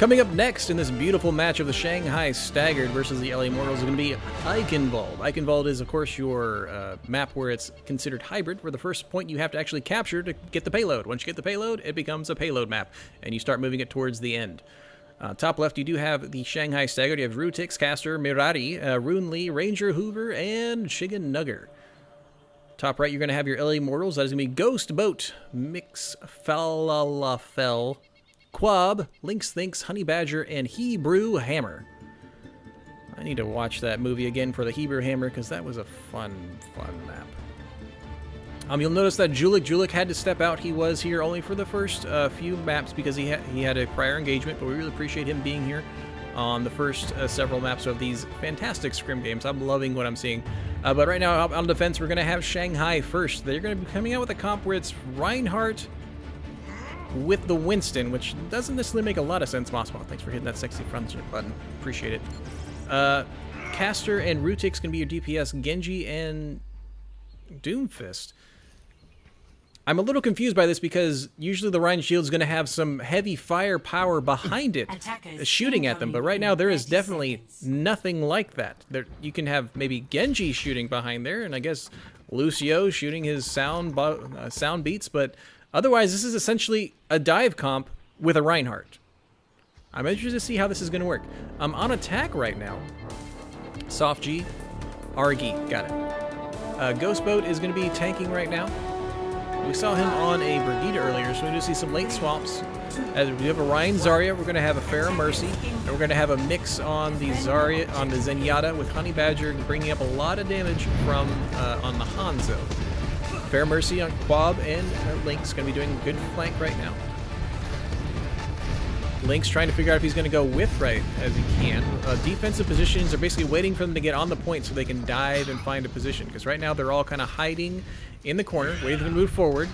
Coming up next in this beautiful match of the Shanghai Staggered versus the LA Immortals is going to be Eichenwalde. Eichenwalde is, of course, your map where it's considered hybrid, where the first point you have to actually capture to get the payload. Once you get the payload, it becomes a payload map, and you start moving it towards the end. Top left, you do have the Shanghai Staggered. You have Rutix, Caster, Mirari, Rune Lee, Ranger Hoover, and Shigan Nugger. Top right, you're going to have your LA Immortals. That is going to be Ghost Boat, Mix Falalafel, Quab, Lynx Thinks, Honey Badger, and Hebrew Hammer. I need to watch that movie again for the Hebrew Hammer because that was a fun map. You'll notice that Julik had to step out. He was here only for the first few maps because he had a prior engagement, but we really appreciate him being here on the first several maps of these fantastic scrim games. I'm loving what I'm seeing. But right now, on defense, we're going to have Shanghai first. They're going to be coming out with a comp where it's Reinhardt with the Winston, which doesn't necessarily make a lot of sense. Mossball, thanks for hitting that sexy front button. Appreciate it. Caster and Rutix can be your DPS. Genji and Doomfist. I'm a little confused by this because usually the Rhine Shield is going to have some heavy firepower behind it shooting at them, but right now there is definitely nothing like that. You can have maybe Genji shooting behind there, and I guess Lucio shooting his sound beats, but otherwise this is essentially a dive comp with a Reinhardt. I'm interested to see how this is going to work. I'm on attack right now. Soft G, RG, got it. Ghost Boat is going to be tanking right now. We saw him on a Brigitte earlier, so we do see some late swaps. As we have a Ryan Zarya, we're going to have a Pharah Mercy, and we're going to have a mix on the Zarya, on the Zenyatta with Honey Badger, bringing up a lot of damage from on the Hanzo. Pharah Mercy on Quab and Lynx going to be doing a good flank right now. Lynx trying to figure out if he's going to go with right as he can. Defensive positions are basically waiting for them to get on the point so they can dive and find a position, because right now they're all kind of hiding in the corner, waiting to move forward.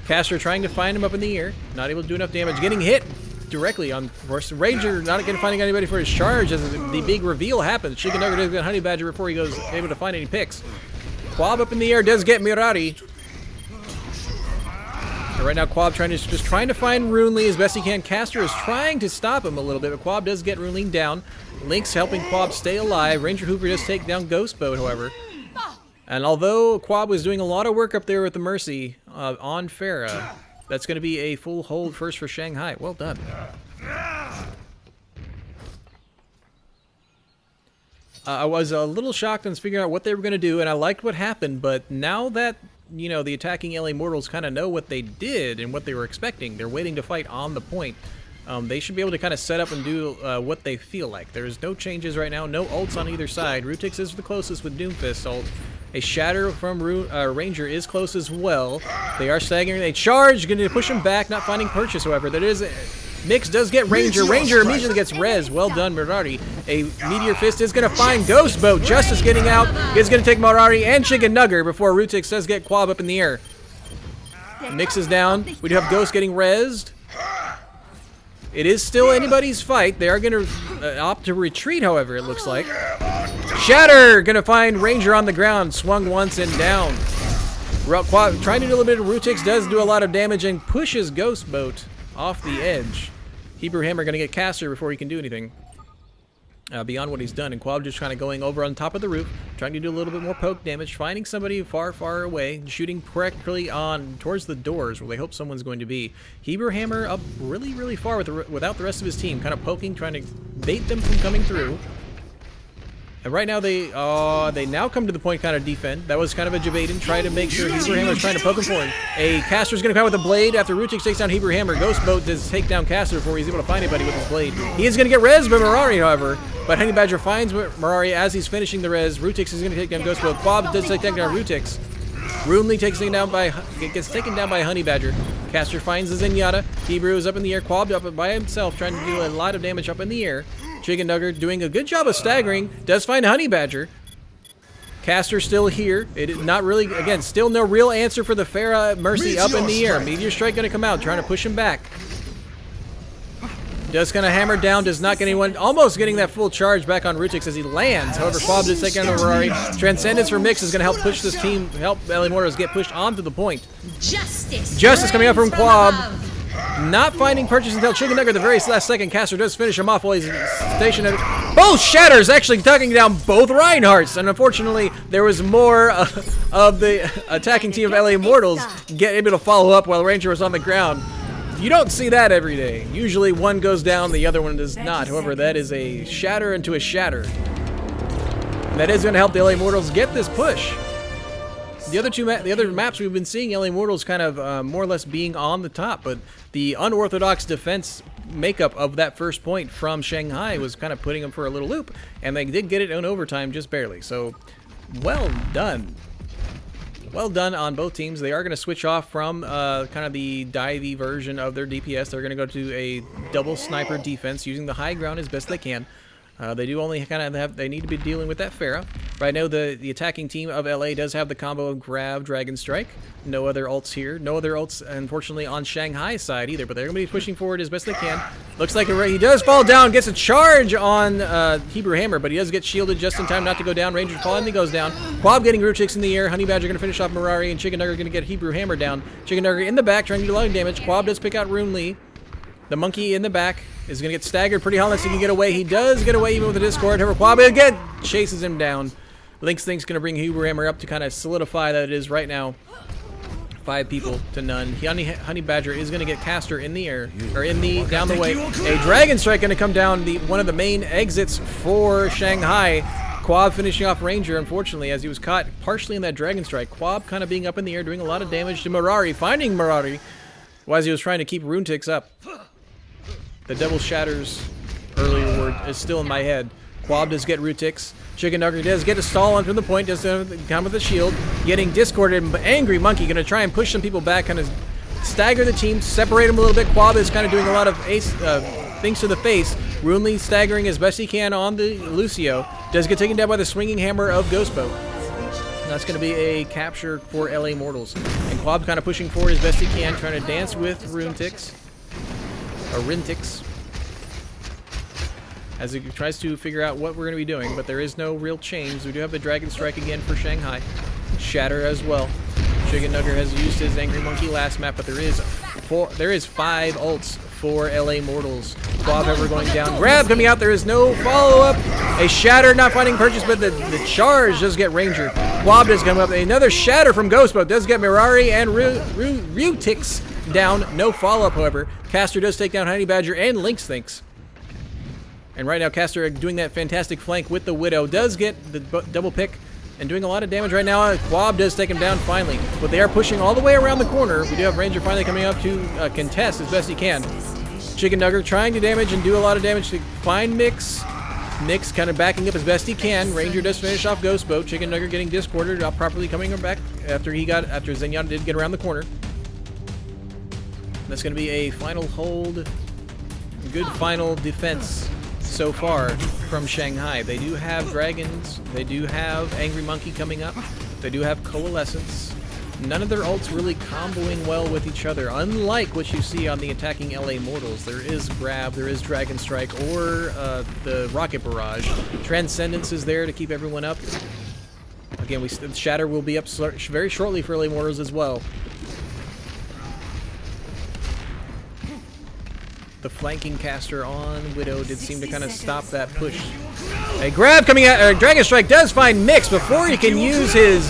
Caster trying to find him up in the air, not able to do enough damage, getting hit directly on first. Ranger not finding anybody for his charge as the big reveal happens. Chicken Nugget does get Honey Badger before he goes able to find any picks. Quab up in the air does get Mirari. And right now Quab just trying to find Rune Lee as best he can. Caster is trying to stop him a little bit, but Quab does get Rune Lee down. Lynx helping Quab stay alive. Ranger Hoover does take down Ghost Boat, however. And although Quab was doing a lot of work up there with the Mercy on Pharah, that's going to be a full hold first for Shanghai. Well done. I was a little shocked on figuring out what they were going to do, and I liked what happened, but now that, you know, the attacking LA Immortals kind of know what they did and what they were expecting, they're waiting to fight on the point. They should be able to kind of set up and do what they feel like. There's no changes right now, no ults on either side. Rutix is the closest with Doomfist ult. A Shatter from Ranger is close as well. They are staggering. They charge, going to push him back, not finding purchase, however. That is, Mix does get Ranger. Ranger immediately gets res. Well done, Mirari. A Meteor Fist is going to find Ghost Boat. Justice getting out. Is going to take Mirari and Chicken Nugger before Rutix does get Quab up in the air. Mix is down. We do have Ghost getting rezzed. It is still anybody's fight. They are going to opt to retreat, however, it looks like. Shatter going to find Ranger on the ground. Swung once and down. Trying to do a little bit of Rutix, does do a lot of damage and pushes Ghost Boat off the edge. Hebrew Hammer going to get Caster before he can do anything beyond what he's done. And Quab just kind of going over on top of the roof, trying to do a little bit more poke damage, finding somebody far, far away, shooting correctly on towards the doors where they hope someone's going to be. Hebrew Hammer up really, really far without the rest of his team, kind of poking, trying to bait them from coming through. And right now they now come to the point kind of defend. That was kind of a Javaden, trying to make sure Hebrew Hammer is trying to poke him forward. A Caster's going to come with a blade after Rutix takes down Hebrew Hammer. Ghost Boat does take down Caster before he's able to find anybody with his blade. He is going to get res by Mirari, however. But Honey Badger finds Mirari as he's finishing the res. Rutix is going to take down Ghost Boat. Quab does take down Rutix. Rune Lee gets taken down by Honey Badger. Caster finds the Zenyatta. Hebrew is up in the air. Quab up by himself, trying to do a lot of damage up in the air. Chicken Nugger doing a good job of staggering. Does find Honey Badger. Caster still here. It is not really, again, still no real answer for the Pharah Mercy up in the air. Meteor Strike going to come out, trying to push him back. Does kind of hammer down, does not get anyone, almost getting that full charge back on Rutix as he lands. However, Quab does take down the Ferrari. Transcendence for Mix is going to help push this team, help LA Immortals get pushed onto the point. Justice coming out from Quab. not finding purchase until Chicken Nugget at the very last second. Caster does finish him off while he's stationed at both Shatters actually tugging down both Reinhardts, and unfortunately there was more of the attacking team of LA Immortals able to follow up while Ranger was on the ground. You don't see that every day. Usually one goes down, the other one does not. However, that is a shatter into a shatter. And that is going to help the LA Immortals get this push. The other maps we've been seeing LA Immortals kind of more or less being on the top, but the unorthodox defense makeup of that first point from Shanghai was kind of putting them for a little loop, and they did get it in overtime just barely. So, well done. Well done on both teams. They are going to switch off from kind of the divey version of their DPS. They're going to go to a double sniper defense using the high ground as best they can. They do only kind of they need to be dealing with that Pharah. Right now, the attacking team of LA does have the combo of Grab, Dragon Strike. No other ults here. No other ults, unfortunately, on Shanghai's side either, but they're going to be pushing forward as best they can. Looks like he does fall down, gets a charge on Hebrew Hammer, but he does get shielded just in time not to go down. Ranger finally goes down. Quab getting Rutix in the air. Honey Badger going to finish off Mirari, and Chicken Nugget going to get Hebrew Hammer down. Chicken Nugget in the back, trying to do a lot of damage. Quab does pick out Rune Lee. The monkey in the back is going to get staggered pretty hard unless he can get away. He does get away even with the Discord. However, Quab again chases him down. Lynx Think's going to bring Hebrew Hammer up to kind of solidify that it is right now 5 people to none. Honey Badger is going to get Caster in the air, or down the way. A Dragon Strike going to come down one of the main exits for Shanghai. Quab finishing off Ranger, unfortunately, as he was caught partially in that Dragon Strike. Quab kind of being up in the air, doing a lot of damage to Mirari, finding Mirari as he was trying to keep Runetix up. The double shatters earlier word is still in my head. Quab does get Rutix. Chicken Nugget does get a stall onto the point, does come with a shield. Getting discorded, Angry Monkey going to try and push some people back, kind of stagger the team, separate them a little bit. Quab is kind of doing a lot of things to the face. Rune Lee staggering as best he can on the Lucio. Does get taken down by the swinging hammer of Ghostbow. That's going to be a capture for LA Immortals. And Quab kind of pushing forward as best he can, trying to dance with Runetix. Or Rintix, as he tries to figure out what we're going to be doing, but there is no real change. We do have the Dragon Strike again for Shanghai. Shatter as well. Chicken Nugget has used his Angry Monkey last map, but there is 5 ults for LA Immortals. Quab ever going down. Grab coming out. There is no follow-up. A Shatter not finding purchase, but the charge does get Ranger. Quab does come up. Another Shatter from Ghostbow does get Mirari and Rutix down. No follow-up, however. Caster does take down Honey Badger and Lynx Thinks. And right now, Caster doing that fantastic flank with the Widow. Does get the double pick and doing a lot of damage right now. Quab does take him down finally. But they are pushing all the way around the corner. We do have Ranger finally coming up to contest as best he can. Chicken Nugget trying to damage and do a lot of damage to find Mix. Mix kind of backing up as best he can. Ranger does finish off Ghostbow. Chicken Nugget getting discorded, not properly coming back after Zenyatta did get around the corner. That's going to be a final hold. Good final defense so far from Shanghai. They do have dragons. They do have Angry Monkey coming up. They do have Coalescence. None of their ults really comboing well with each other, unlike what you see on the attacking LA Immortals. There is Grab, there is Dragon Strike, or the Rocket Barrage. Transcendence is there to keep everyone up. Again, Shatter will be up very shortly for LA Immortals as well. The flanking caster on Widow did seem to kind of stop that push. A grab coming out. Dragon Strike does find Mix before he can use his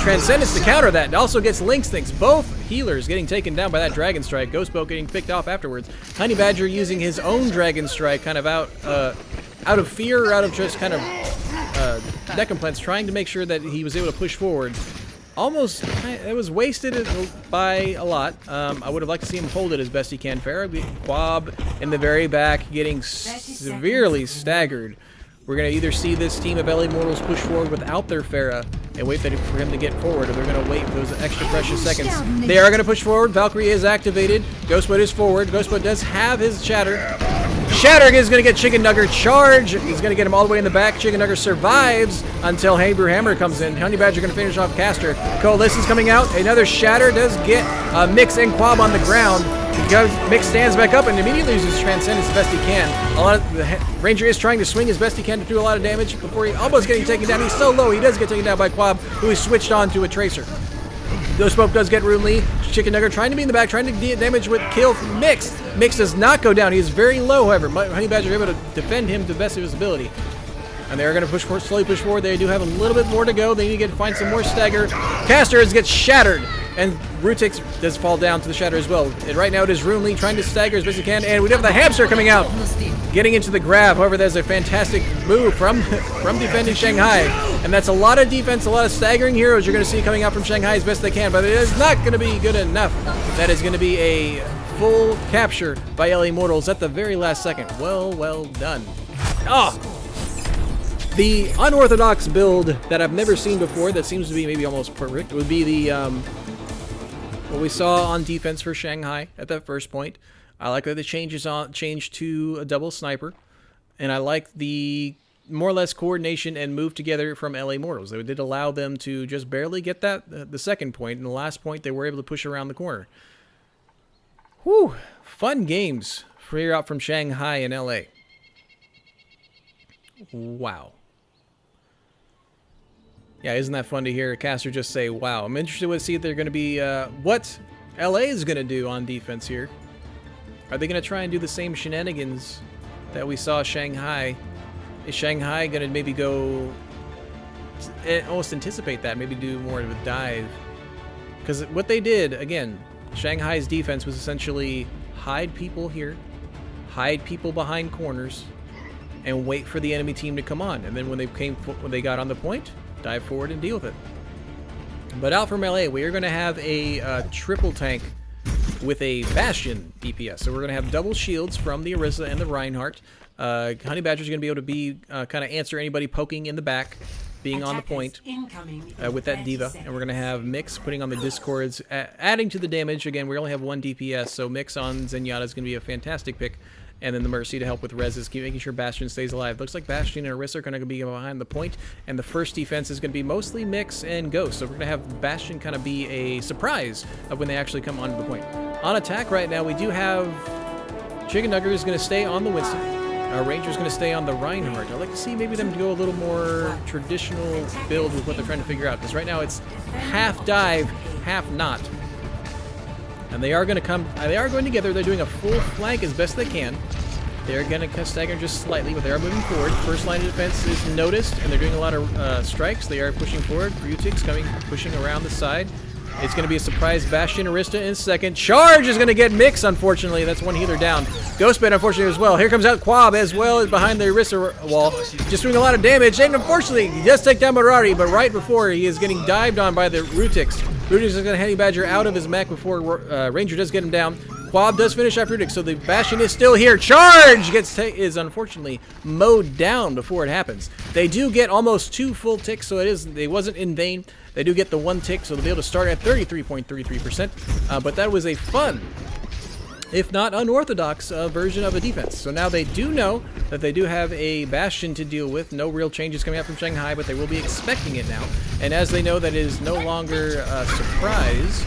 Transcendence to counter that. It also gets Lynx Things. Both healers getting taken down by that Dragon Strike. Ghostbow getting picked off afterwards. Honey Badger using his own Dragon Strike kind of out of fear or out of just kind of decomplence, trying to make sure that he was able to push forward. Almost, it was wasted by a lot. I would have liked to see him hold it as best he can. Quab in the very back getting severely staggered. We're going to either see this team of LA Immortals push forward without their Pharah and wait for him to get forward, or they're going to wait for those extra precious seconds. They are going to push forward. Valkyrie is activated. Ghostbow is forward. Ghostbow does have his Shatter. Shatter is going to get Chicken Nugget. Charge is going to get him all the way in the back. Chicken Nugget survives until Hebrew Hammer comes in. Honey Badger going to finish off Caster. Coalescence coming out. Another Shatter does get Mix and Quab on the ground. Mix stands back up and immediately uses Transcendence as best he can. The Ranger is trying to swing as best he can to do a lot of damage before he almost getting taken down. He's so low, he does get taken down by Quab, who is switched on to a Tracer. Ghost Pope does get Runely. Chicken Nugget trying to be in the back, trying to damage with kill from Mix. Mix does not go down. He is very low, however. Honey Badger are able to defend him to the best of his ability. And they're going to slowly push forward. They do have a little bit more to go. They need to find some more stagger. Caster gets shattered. And Rutix does fall down to the shatter as well. And right now it is Runely trying to stagger as best he can. And we have the hamster coming out. Getting into the grab. However, that's a fantastic move from defending Shanghai. And that's a lot of defense, a lot of staggering heroes you're going to see coming out from Shanghai as best they can. But it is not going to be good enough. That is going to be a full capture by LA Immortals at the very last second. Well done. Oh! The unorthodox build that I've never seen before that seems to be maybe almost perfect would be the what we saw on defense for Shanghai at that first point. I like that the changed to a double sniper, and I like the more or less coordination and move together from LA Immortals. They did allow them to just barely get that the second point, and the last point they were able to push around the corner. Whew, fun games here out from Shanghai and LA. Wow. Yeah, isn't that fun to hear a caster just say, wow. I'm interested to see if they're going to be, what LA is going to do on defense here. Are they going to try and do the same shenanigans that we saw Shanghai? Is Shanghai going to maybe go, almost anticipate that, maybe do more of a dive? Because what they did, again, Shanghai's defense was essentially hide people here, hide people behind corners, and wait for the enemy team to come on. And then when they got on the point, dive forward and deal with it. But out from LA, we are going to have a triple tank with a Bastion DPS. So we're going to have double shields from the Orisa and the Reinhardt. Honey Badger's going to be able to be kind of answer anybody poking in the back, being on the point with that Diva. And we're going to have Mix putting on the Discords, adding to the damage. Again, we only have one DPS, so Mix on Zenyatta is going to be a fantastic pick. And then the Mercy to help with reses, keep making sure Bastion stays alive. Looks like Bastion and Orisa are going to be behind the point, and the first defense is going to be mostly Mix and Ghost. So we're going to have Bastion kind of be a surprise of when they actually come onto the point. On attack right now, we do have Chicken Nugget is going to stay on the Winston. Ranger's going to stay on the Reinhardt. I'd like to see maybe them go a little more traditional build with what they're trying to figure out, because right now it's half dive, half not. And they are going to come. They are going together. They're doing a full flank as best they can. They're going to stagger just slightly, but they are moving forward. First line of defense is noticed, and they're doing a lot of strikes. They are pushing forward. Rutix pushing around the side. It's going to be a surprise Bastion Arista in second. Charge is going to get Mix, unfortunately. That's one healer down. Ghostbed, unfortunately, as well. Here comes out Quab as well as behind the Arista wall. Just doing a lot of damage. And unfortunately, he does take down Mirari, but right before he is getting dived on by the Rutix. Rutix is going to Honey Badger out of his mech before Ranger does get him down. Quab does finish after Rutix, so the Bastion is still here. Charge is unfortunately mowed down before it happens. They do get almost 2 full ticks, so it wasn't in vain. They do get the 1 tick, so they'll be able to start at 33.33%. But that was a fun, if not unorthodox, version of a defense. So now they do know that they do have a Bastion to deal with. No real changes coming out from Shanghai, but they will be expecting it now. And as they know that it is no longer a surprise,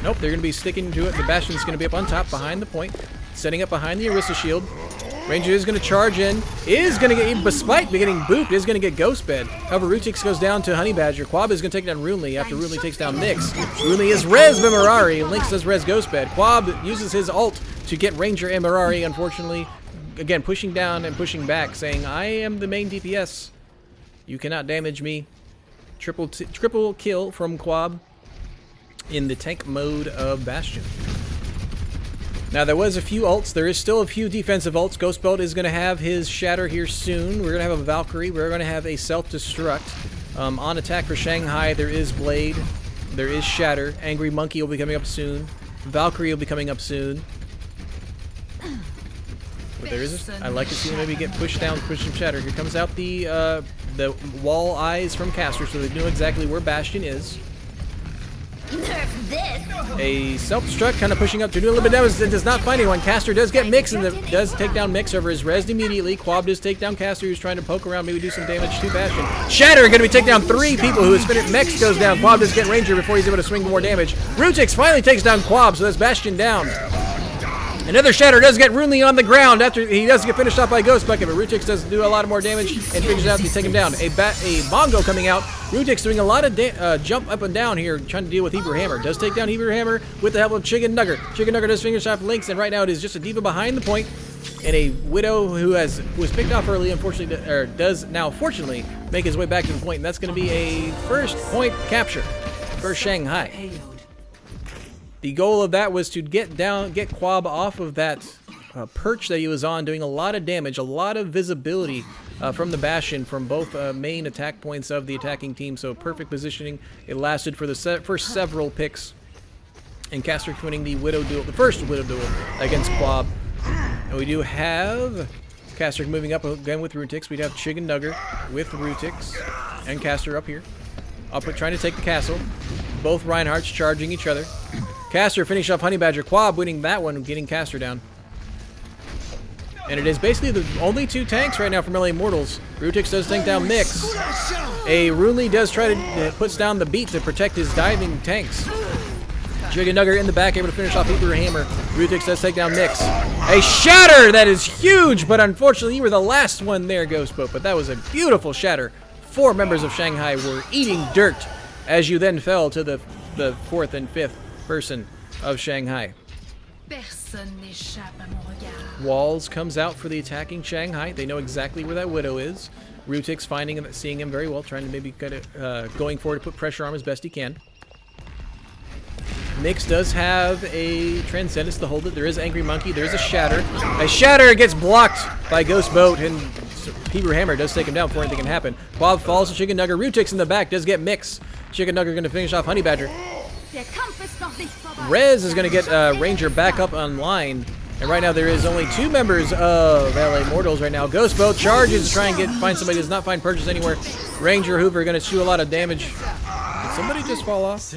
nope, they're going to be sticking to it. The Bastion's going to be up on top behind the point, setting up behind the Orisa shield. Ranger is going to charge in, is going to get, even despite getting booped, is going to get Ghostbed. However, Rutix goes down to Honey Badger. Quab is going to take down Runely after Runely takes down Mix. Runely is res by Mirari, and Lynx does res Ghostbed. Quab uses his ult to get Ranger and Mirari, unfortunately, again, pushing down and pushing back, saying, I am the main DPS. You cannot damage me. Triple kill from Quab in the tank mode of Bastion. Now, there was a few ults. There is still a few defensive ults. Ghostbelt is going to have his Shatter here soon. We're going to have a Valkyrie. We're going to have a Self-Destruct. On attack for Shanghai, there is Blade. There is Shatter. Angry Monkey will be coming up soon. Valkyrie will be coming up soon. But there is I like to see them maybe get pushed down, push some Shatter. Here comes out the wall eyes from Caster, so they know exactly where Bastion is. A self-destruct kind of pushing up to do a little bit of damage. It does not find anyone. Caster does get Mix and does take down Mix over his res immediately. Quab does take down Caster, who's trying to poke around, maybe do some damage to Bastion. Shatter going to be taking down 3 people who is finished. Mix goes down. Quab does get Ranger before he's able to swing more damage. Rutix finally takes down Quab, so that's Bastion down. Another shatter does get Runely on the ground after he does get finished off by Ghost Bucket, but Rutix does do a lot of more damage and figures out to take him down. A Bongo coming out. Rutix doing a lot of jump up and down here, trying to deal with Hebrew Hammer. Does take down Hebrew Hammer with the help of Chicken Nugger. Chicken Nugger does finish off Lynx, and right now it is just a Diva behind the point, and a Widow who was picked off early, unfortunately, or does now fortunately make his way back to the point, and that's going to be a first point capture for Shanghai. The goal of that was to get Quab off of that perch that he was on, doing a lot of damage, a lot of visibility from the Bastion from both main attack points of the attacking team, so perfect positioning. It lasted for the first several picks, and Caster winning the first Widow duel against Quab. And we do have Caster moving up again with Rutix. We'd have Chicken Nugger with Rutix and Caster up here. Trying to take the castle. Both Reinhardts charging each other. Caster finish off Honey Badger. Quab winning that one, getting Caster down. And it is basically the only two tanks right now from LA Immortals. Rutix does take down Mix. A Runely does try to puts down the beat to protect his diving tanks. Chicken Nugger in the back, able to finish off Hebrew Hammer. Rutix does take down Mix. A shatter that is huge, but unfortunately you were the last one there, Ghost Boat. But that was a beautiful shatter. 4 members of Shanghai were eating dirt as you then fell to the 4th and 5th person of Shanghai. Walls comes out for the attacking Shanghai. They know exactly where that Widow is. Rutix seeing him very well, trying to maybe get it, going forward to put pressure on him as best he can. Mix does have a Transcendence to hold it. There is Angry Monkey. There is a Shatter. A Shatter gets blocked by Ghost Boat, and Hebrew Hammer does take him down before anything can happen. Quab falls to Chicken Nugger. Rutix in the back does get Mix. Chicken Nugger going to finish off Honey Badger. Rez is going to get Ranger back up online. And right now there is only 2 members of LA Immortals right now. Ghost Boat charges to try and find somebody who does not find purchase anywhere. Ranger Hoover going to do a lot of damage. Did somebody just fall off?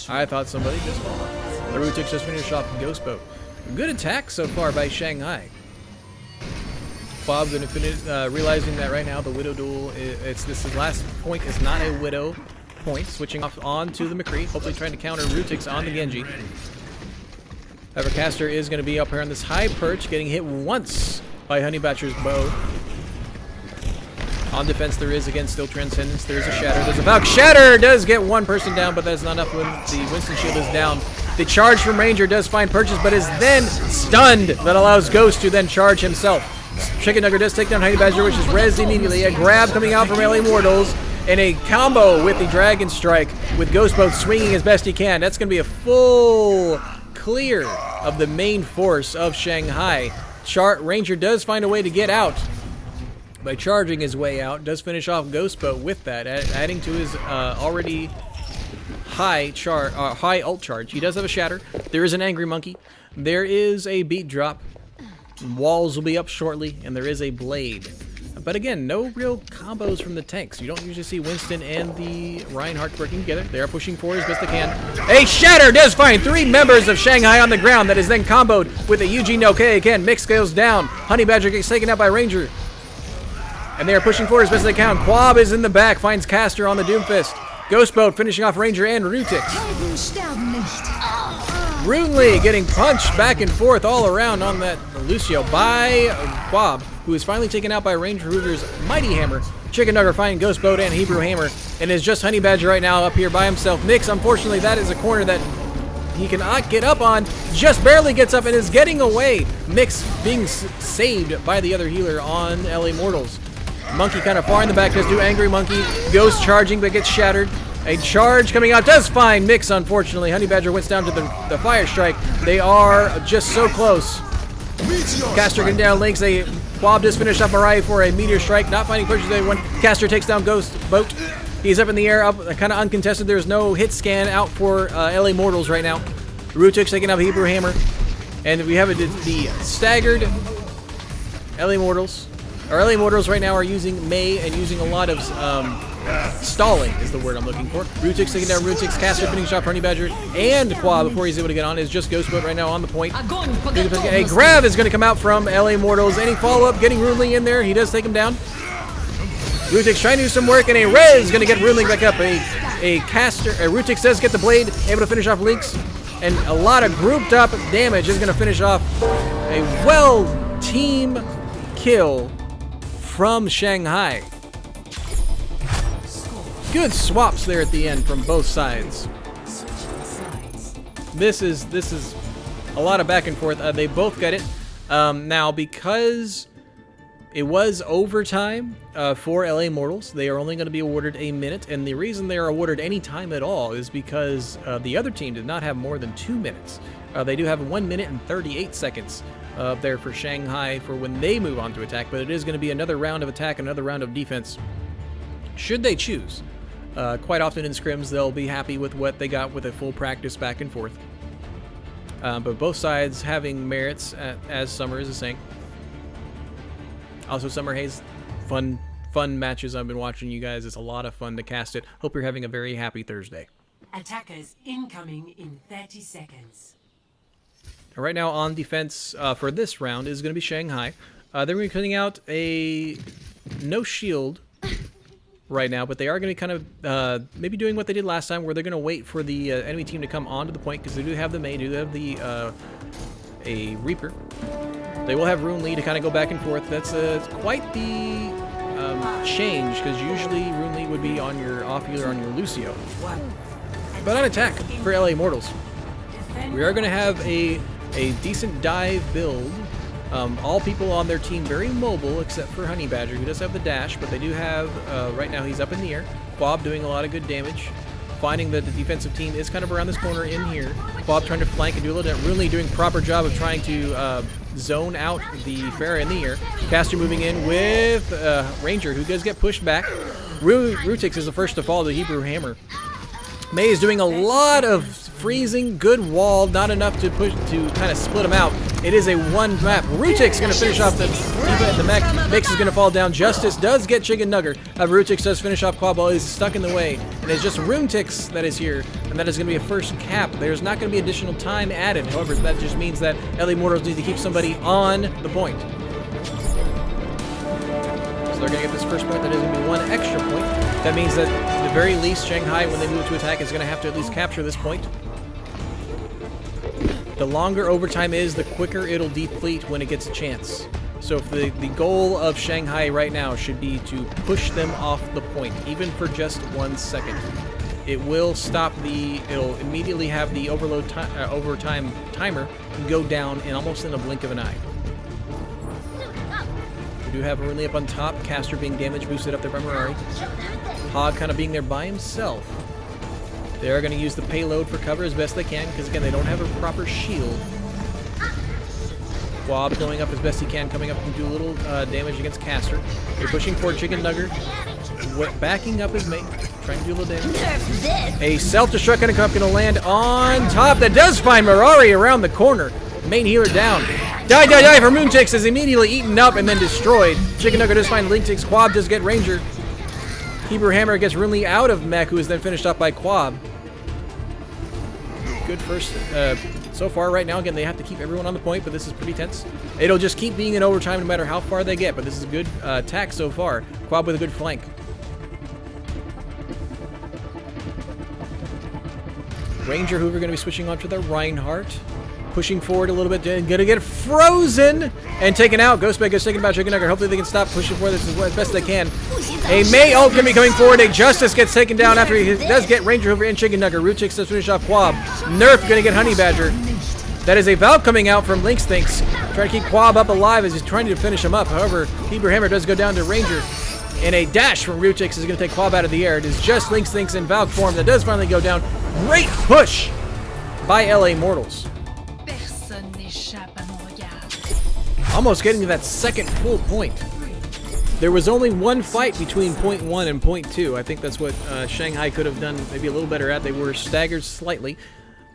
I thought somebody just fell off. The Rutix just finished off Ghost Boat. Good attack so far by Shanghai. Bob going to finish, realizing that right now the Widow duel, this last point is not a Widow point. Switching off onto the McCree, hopefully trying to counter Rutix on the Genji. However, Caster is going to be up here on this high perch, getting hit once by Honey Badger's bow. On defense, there is, again, still Transcendence. There's a Shatter. There's a Valk. Shatter does get one person down, but that's not enough when the Winston shield is down. The charge from Ranger does find purchase, but is then stunned. That allows Ghost to then charge himself. Chicken Nugger does take down Honey Badger, which is rezzed immediately. A grab coming out from LA Immortals, and a combo with the Dragon Strike, with Ghost Boat swinging as best he can. That's going to be a full clear of the main force of Shanghai. Ranger does find a way to get out by charging his way out. Does finish off Ghost Boat with that, adding to his already high ult charge. He does have a Shatter. There is an Angry Monkey. There is a Beat Drop. Walls will be up shortly, and there is a Blade. But again, no real combos from the tanks. You don't usually see Winston and the Reinhardt working together. They are pushing forward as best they can. A Shatter does find 3 members of Shanghai on the ground. That is then comboed with a Eugene OK. Again, Mix goes down. Honey Badger gets taken out by Ranger. And they are pushing forward as best they can. Quab is in the back, finds Caster on the Doomfist. Ghost Boat finishing off Ranger and Rutix. Runely getting punched back and forth all around on that Lucio by Quab, who is finally taken out by Ranger Hoover's Mighty Hammer. Chicken Nugger finding Ghost Boat and Hebrew Hammer, and is just Honey Badger right now up here by himself. Mix, unfortunately, that is a corner that he cannot get up on. Just barely gets up and is getting away. Mix being saved by the other healer on LA Immortals. Monkey kind of far in the back, does do Angry Monkey. Ghost charging but gets shattered. A charge coming out does find Mix, unfortunately. Honey Badger went down to the Fire Strike. They are just so close. Caster getting down Lynx. Quab just finished up Mariah for a Meteor Strike. Not finding pushes anyone. Caster takes down Ghost Boat. He's up in the air, up kind of uncontested. There's no hit scan out for LA Immortals right now. Rutix taking up Hebrew Hammer. And we have the staggered LA Immortals. Our LA Immortals right now are using Mei and using a lot of stalling is the word I'm looking for. Rutix taking down Rutix. Caster finishing off Honey Badger and Quab before he's able to get on. Is just Ghost Boat right now on the point. A grab is going to come out from LA Immortals. Any follow-up getting Runely in there. He does take him down. Rutix trying to do some work, and a Rez is going to get Runely back up. A Rutix does get the Blade, able to finish off Lynx. and a lot of grouped up damage is going to finish off a team kill from Shanghai. Good swaps there at the end from both sides. This is a lot of back and forth. They both got it. Now, because it was overtime for LA Mortals, they are only going to be awarded a minute, and the reason they are awarded any time at all is because the other team did not have more than 2 minutes. They do have 1 minute and 38 seconds there for Shanghai for when they move on to attack, but it is going to be another round of attack, another round of defense, should they choose. Quite often in scrims, they'll be happy with what they got with a full practice back and forth. But both sides having merits, as Summer is saying. Also, Summer Hayes, fun matches I've been watching you guys. It's a lot of fun to cast it. Hope you're having a very happy Thursday. Attackers incoming in 30 seconds. Right now on defense for this round is going to be Shanghai. They're going to be putting out a no shield right now, but they are going to be kind of maybe doing what they did last time, where they're going to wait for the enemy team to come onto the point, because they do have the Mei, do have the a Reaper. They will have Rune Lee to kind of go back and forth. That's quite the change, because usually Rune Lee would be on your off-healer on your Lucio. But on attack for LA Mortals, we are going to have a decent dive build. All people on their team very mobile, except for Honey Badger, who does have the dash, but they do have, right now he's up in the air. Quab doing a lot of good damage. Finding that the defensive team is kind of around this corner in here. Quab trying to flank and do a little bit, really doing proper job of trying to zone out the Pharah in the air. Caster moving in with Ranger, who does get pushed back. Rutix is the first to fall to the Hebrew Hammer. Mei is doing a lot of freezing, good wall, not enough to push to kind of split them out. It is a one map. Rutix is going to finish off the mech. Mix is going to fall down. Justice does get Chicken Nugger. Rutix does finish off Quab while he's stuck in the way. And it's just Runetix that is here, and that is going to be a first cap. There's not going to be additional time added. However, that just means that LA Mortals need to keep somebody on the point. So they're going to get this first point. That is going to be one extra point. That means that at the very least, Shanghai, when they move to attack, is going to have to at least capture this point. The longer overtime is, the quicker it'll deplete when it gets a chance. So if the goal of Shanghai right now should be to push them off the point, even for just 1 second. It will stop it'll immediately have the overtime timer go down almost in a blink of an eye. We do have Runley up on top, Caster being damage boosted up there by Mirari. Hog kind of being there by himself. They are going to use the payload for cover as best they can, because again, they don't have a proper shield. Quab going up as best he can, coming up and do a little damage against Caster. They're pushing forward Chicken Nugger, backing up his mate, trying to do a little damage. A self-destruct going to land on top. That does find Mirari around the corner. Main healer down. Die for Moontix is immediately eaten up and then destroyed. Chicken Nugger does find Linktix. Quab does get Ranger. Hebrew Hammer gets Runley out of mech, who is then finished up by Quab. Good first so far right now. Again, they have to keep everyone on the point, but this is pretty tense. It'll just keep being in overtime no matter how far they get, but this is a good attack so far. Quab with a good flank. Ranger Hoover going to be switching on to the Reinhardt. Pushing forward a little bit, gonna get frozen and taken out. Ghostbed goes taken about Chicken Nugget. Hopefully they can stop pushing forward this as best they can. A Mei ult gonna be coming forward. A Justice gets taken down after he does get Ranger Hoover and Chicken Nugget. Rutix does finish off Quab. Nerf gonna get Honey Badger. That is a Valve coming out from Lynx Thinks. Trying to keep Quab up alive as he's trying to finish him up. However, Hebrew Hammer does go down to Ranger. And a dash from Rutix is gonna take Quab out of the air. It is just Lynx Thinks in Valve form that does finally go down. Great push by LA Mortals. Almost getting to that second full point. There was only one fight between point 1 and point 2. I think that's what Shanghai could have done maybe a little better at. They were staggered slightly.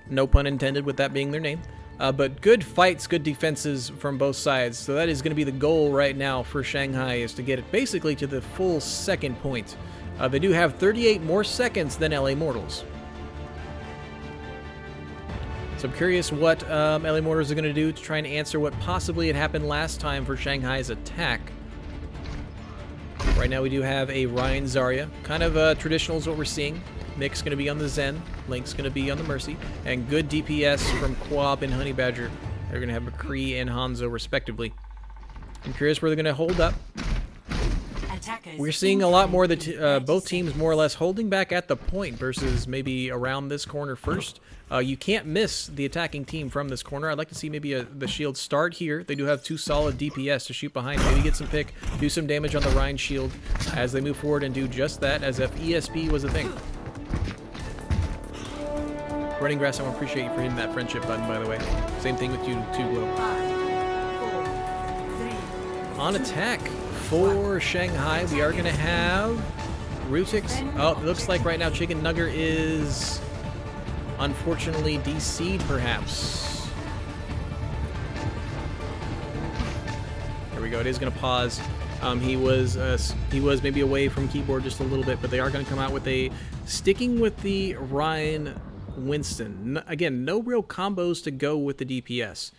No pun intended with that being their name. But good fights, good defenses from both sides. So that is going to be the goal right now for Shanghai, is to get it basically to the full second point. They do have 38 more seconds than LA Mortals. So I'm curious what LA Mortals are going to do to try and answer what possibly had happened last time for Shanghai's attack. Right now we do have a Ryan Zarya. Kind of traditional is what we're seeing. Nick's going to be on the Zen. Link's going to be on the Mercy. And good DPS from Quab and Honey Badger. They're going to have McCree and Hanzo, respectively. I'm curious where they're going to hold up. We're seeing a lot more that both teams more or less holding back at the point versus maybe around this corner first. You can't miss the attacking team from this corner. I'd like to see maybe the shield start here. They do have 2 solid DPS to shoot behind. Maybe get some pick, do some damage on the Rhine shield as they move forward and do just that as if ESP was a thing. Running Grass, I want to appreciate you for hitting that friendship button, by the way. Same thing with you too, Glow. On attack for Shanghai, we are going to have Rutix. Oh, it looks like right now Chicken Nugger is unfortunately DC'd, perhaps. There we go. It is going to pause. He was maybe away from keyboard just a little bit, but they are going to come out with a sticking with the Ryan Winston. Again, no real combos to go with the DPS.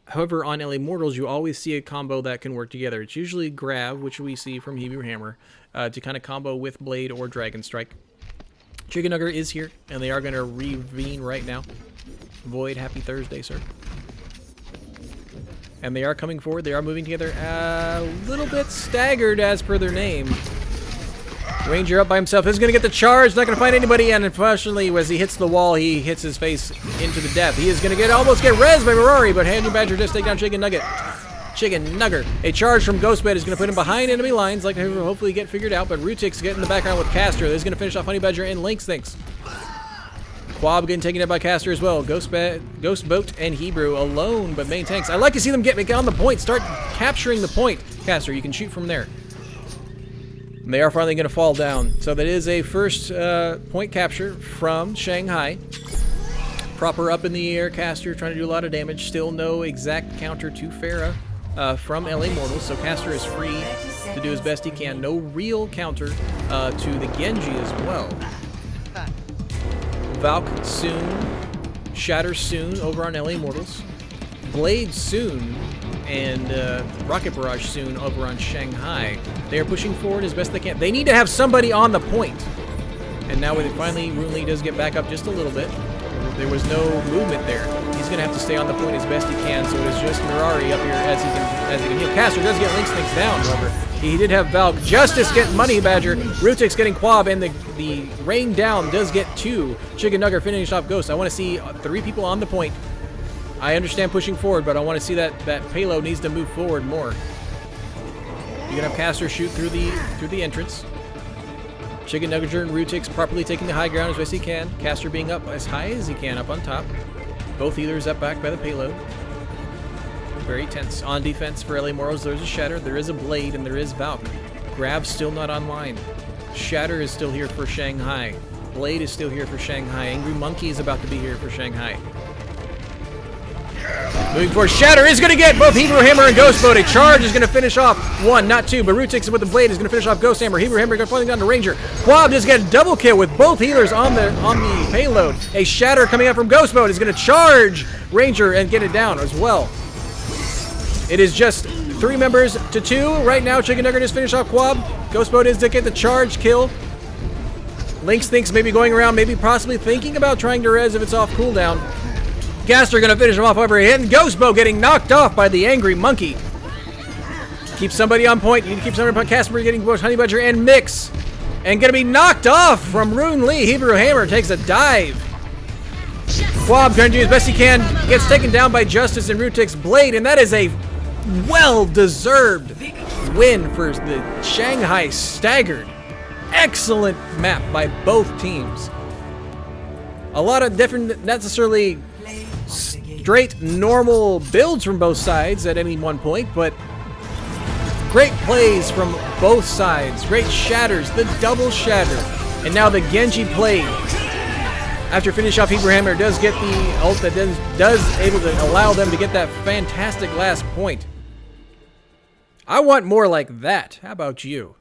However, on LA Mortals, you always see a combo that can work together. It's usually Grab, which we see from Hebrew Hammer, to kind of combo with Blade or Dragon Strike. Chicken Nugger is here, and they are going to revene right now. Void, happy Thursday, sir. And they are coming forward. They are moving together a little bit staggered as per their name. Ranger up by himself is going to get the charge, not going to find anybody, and unfortunately, as he hits the wall, he hits his face into the depth. He is going to almost get rezzed by Mirari, but Honey Badger does take down Chicken Nugger. A charge from Ghostbed is going to put him behind enemy lines, like hopefully get figured out, but Rutix get in the background with Caster. This is going to finish off Honey Badger and Lynx thinks. Quab getting taken out by Caster as well. Ghostboat and Hebrew alone, but main tanks. I like to see them get on the point, start capturing the point. Caster, you can shoot from there. They are finally going to fall down. So that is a first point capture from Shanghai. Proper up in the air Caster, trying to do a lot of damage. Still no exact counter to Pharah from LA Mortals. So Caster is free to do as best he can. No real counter to the Genji as well. Valk soon. Shatter soon over on LA Mortals. Blade soon. And Rocket Barrage soon over on Shanghai. They are pushing forward as best they can. They need to have somebody on the point. And now when finally Rune Lee does get back up just a little bit, there was no movement there. He's going to have to stay on the point as best he can, so it is just Mirari up here as he can heal. Caster does get Lynx things down, however. He did have Valk. Justice getting Money Badger. Rutix getting Quab, and the rain down does get 2. Chicken Nugger finishing off Ghost. I want to see 3 people on the point. I understand pushing forward, but I want to see that payload needs to move forward more. You're gonna have Caster shoot through the entrance. Chicken Nugger and Rutix properly taking the high ground as best he can. Caster being up as high as he can up on top. Both healers up back by the payload. Very tense. On defense for LA Morals, there's a Shatter, there is a Blade, and there is Valk. Grab's still not online. Shatter is still here for Shanghai. Blade is still here for Shanghai. Angry Monkey is about to be here for Shanghai. Moving forward, Shatter is going to get both Hebrew Hammer and Ghost Boat. A charge is going to finish off 1, not 2, but Rutix with the Blade is going to finish off Ghost Hammer. Hebrew Hammer going to falling down to Ranger. Quab does get a double kill with both healers on the payload. A Shatter coming out from Ghost Boat is going to charge Ranger and get it down as well. It is just 3 members to 2. Right now, Chicken Nugget just finished off Quab. Ghost Boat is to get the charge kill. Lynx thinks maybe going around, maybe possibly thinking about trying to res if it's off cooldown. Caster going to finish him off over here, and Ghostbow getting knocked off by the Angry Monkey. Keep somebody on point. You need to keep somebody on point. Caster getting both Honey Badger and Mix. And going to be knocked off from Rune Lee. Hebrew Hammer takes a dive. Quab trying to do as best he can. Gets taken down by Justice and Rutix Blade, and that is a well-deserved win for the Shanghai Staggered. Excellent map by both teams. A lot of different, necessarily straight normal builds from both sides at any one point, but great plays from both sides. Great shatters, the double shatter, and now the Genji play. After finish off Hebrew Hammer does get the ult that does able to allow them to get that fantastic last point. I want more like that. How about you?